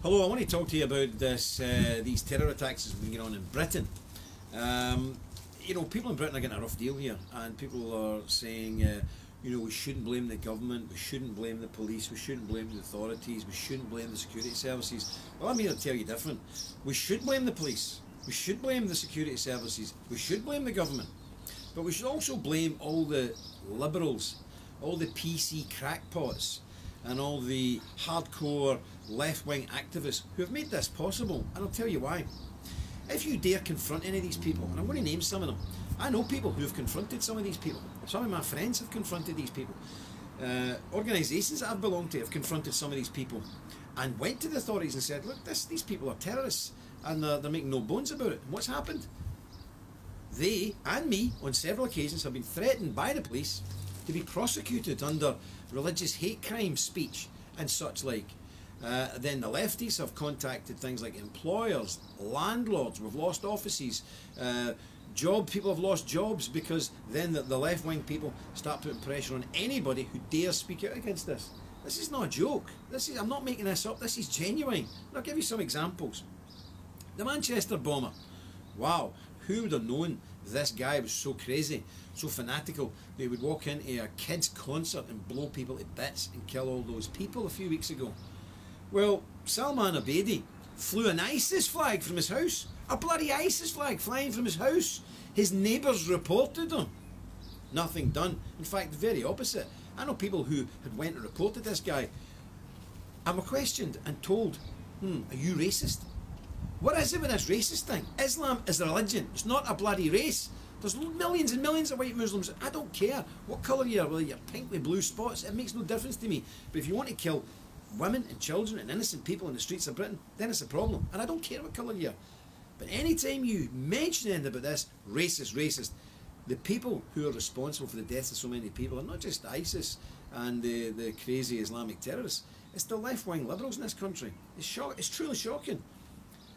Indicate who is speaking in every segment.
Speaker 1: Hello, I want to talk to you about these terror attacks that's been going on in Britain. People in Britain are getting a rough deal here, and people are saying, we shouldn't blame the government, we shouldn't blame the police, we shouldn't blame the authorities, we shouldn't blame the security services. Well, I'm here to tell you different. We should blame the police, we should blame the security services, we should blame the government, but we should also blame all the liberals, all the PC crackpots, and all the hardcore left-wing activists who have made this possible. And I'll tell you why. If you dare confront any of these people, and I'm going to name some of them, I know people who have confronted some of these people. Some of my friends have confronted these people. Organisations that I've belonged to have confronted some of these people and went to the authorities and said, look, these people are terrorists, and they're making no bones about it. And what's happened? They and me, on several occasions, have been threatened by the police to be prosecuted under religious hate crime speech and such like. Then the lefties have contacted things like employers, landlords. We've lost offices, people have lost jobs because then the left-wing people start putting pressure on anybody who dares speak out against this. This is not a joke. I'm not making this up. This is genuine. And I'll give you some examples. The Manchester bomber. Wow, who would have known this guy was so crazy, so fanatical, that he would walk into a kids' concert and blow people to bits and kill all those people a few weeks ago? Well, Salman Abedi flew an ISIS flag from his house, a bloody ISIS flag flying from his house. His neighbours reported him. Nothing done. In fact, the very opposite. I know people who had went and reported this guy and were questioned and told, are you racist? What is it with this racist thing? Islam is a religion, it's not a bloody race. There's millions and millions of white Muslims. I don't care what colour you are, whether you're pink with blue spots, it makes no difference to me. But if you want to kill women and children and innocent people in the streets of Britain, then it's a problem. And I don't care what colour you are. But any time you mention anything about this, racist, the people who are responsible for the deaths of so many people are not just ISIS and the crazy Islamic terrorists, it's the left-wing liberals in this country. It's truly shocking.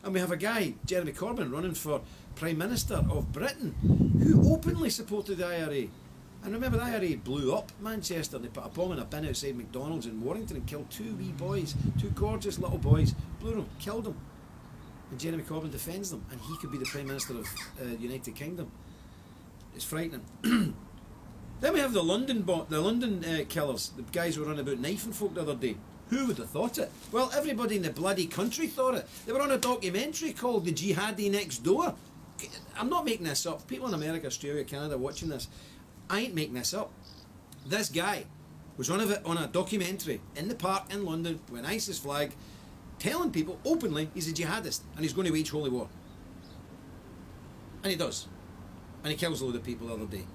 Speaker 1: And we have a guy, Jeremy Corbyn, running for Prime Minister of Britain, who openly supported the IRA. And remember, the IRA blew up Manchester. They put a bomb in a bin outside McDonald's in Warrington and killed two wee boys, two gorgeous little boys, blew them, killed them. And Jeremy Corbyn defends them, and he could be the Prime Minister of the United Kingdom. It's frightening. Then we have the London killers, the guys who were running about knifing folk the other day. Who would have thought it? Well, everybody in the bloody country thought it. They were on a documentary called The Jihadi Next Door. I'm not making this up. People in America, Australia, Canada watching this, I ain't making this up. This guy was on a documentary in the park in London with an ISIS flag, telling people openly he's a jihadist and he's going to wage holy war. And he does. And he kills a load of people the other day.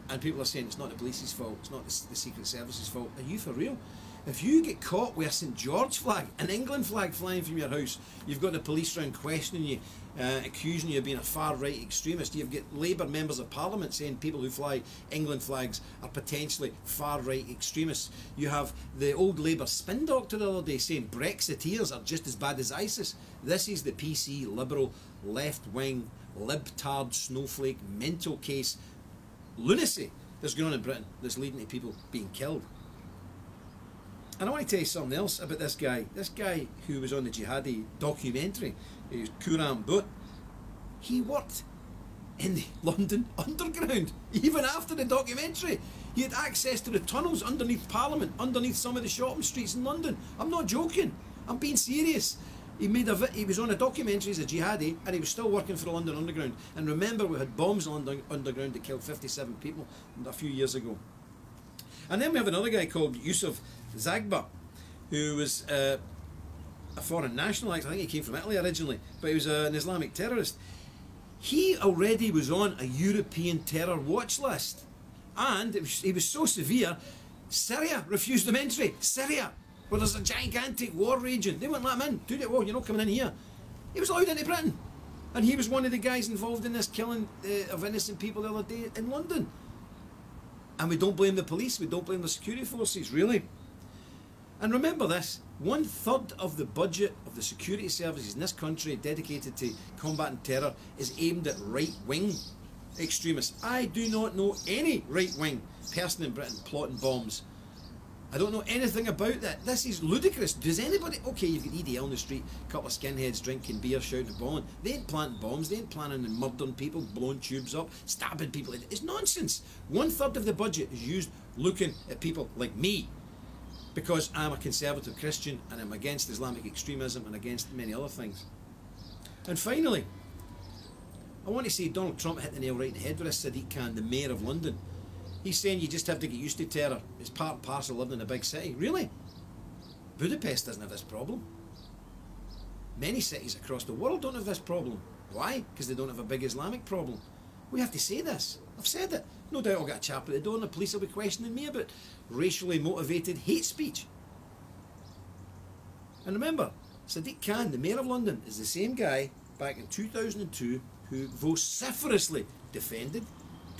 Speaker 1: And people are saying it's not the police's fault, it's not the Secret Service's fault. Are you for real? If you get caught with a St George flag, an England flag flying from your house, you've got the police around questioning you, accusing you of being a far-right extremist. You've got Labour members of Parliament saying people who fly England flags are potentially far-right extremists. You have the old Labour spin doctor the other day saying Brexiteers are just as bad as ISIS. This is the PC, liberal, left-wing, libtard, snowflake, mental case lunacy that's going on in Britain that's leading to people being killed. And I want to tell you something else about this guy. This guy who was on the jihadi documentary, he was Quram Butt. He worked in the London Underground, even after the documentary. He had access to the tunnels underneath Parliament, underneath some of the shopping streets in London. I'm not joking. I'm being serious. He was on a documentary as a jihadi, and he was still working for the London Underground. And remember, we had bombs in London Underground that killed 57 people a few years ago. And then we have another guy called Yusuf Zagba, who was a foreign national. I think he came from Italy originally, but he was an Islamic terrorist. He already was on a European terror watch list, and he was so severe, Syria refused him entry. Syria, where there's a gigantic war raging, they wouldn't let him in. Well, you're not coming in here. He was allowed into Britain, and he was one of the guys involved in this killing of innocent people the other day in London. And we don't blame the police, we don't blame the security forces, really. And remember this, 1/3 of the budget of the security services in this country dedicated to combating terror is aimed at right-wing extremists. I do not know any right-wing person in Britain plotting bombs I don't know anything about that. This is ludicrous. Does anybody... Okay, you've got EDL on the street, a couple of skinheads drinking beer, shouting and bawling. They ain't planting bombs, they ain't planning and murdering people, blowing tubes up, stabbing people. It's nonsense. 1/3 of the budget is used looking at people like me, because I'm a conservative Christian and I'm against Islamic extremism and against many other things. And finally, I want to say Donald Trump hit the nail right in the head with this. Sadiq Khan, the mayor of London. He's saying you just have to get used to terror. It's part and parcel of living in a big city. Really? Budapest doesn't have this problem. Many cities across the world don't have this problem. Why? Because they don't have a big Islamic problem. We have to say this. I've said it. No doubt I'll get a chap at the door and the police will be questioning me about racially motivated hate speech. And remember, Sadiq Khan, the mayor of London, is the same guy back in 2002 who vociferously defended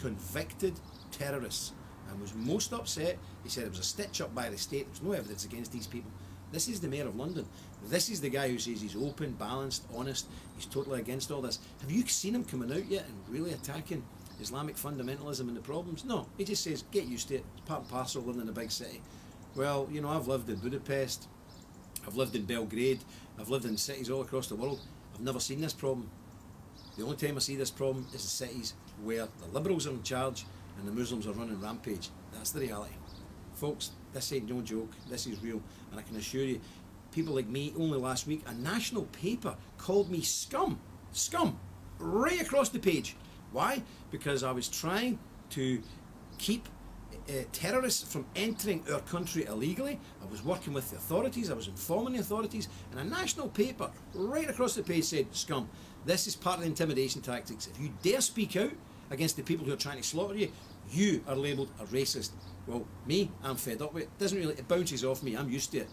Speaker 1: convicted terrorists and was most upset. He said it was a stitch-up by the state. There was no evidence against these people. This is the mayor of London. This is the guy who says he's open, balanced, honest. He's totally against all this. Have you seen him coming out yet and really attacking Islamic fundamentalism and the problems? No, he just says, get used to it. It's part and parcel of living in a big city. Well, you know, I've lived in Budapest. I've lived in Belgrade. I've lived in cities all across the world. I've never seen this problem. The only time I see this problem is in cities where the liberals are in charge and the Muslims are running rampage. That's the reality. Folks, this ain't no joke. This is real. And I can assure you, people like me, only last week, a national paper called me scum. Scum. Right across the page. Why? Because I was trying to keep terrorists from entering our country illegally. I was working with the authorities. I was informing the authorities. And a national paper right across the page said, scum. This is part of the intimidation tactics. If you dare speak out against the people who are trying to slaughter you, you are labelled a racist. Well, me, I'm fed up with it. It bounces off me. I'm used to it.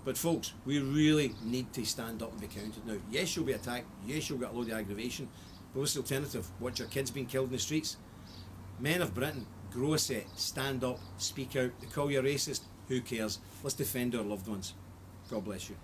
Speaker 1: But folks, we really need to stand up and be counted now. Yes, you'll be attacked. Yes, you'll get a load of aggravation. But what's the alternative? Watch your kids being killed in the streets? Men of Britain, grow a set. Stand up. Speak out. They call you a racist. Who cares? Let's defend our loved ones. God bless you.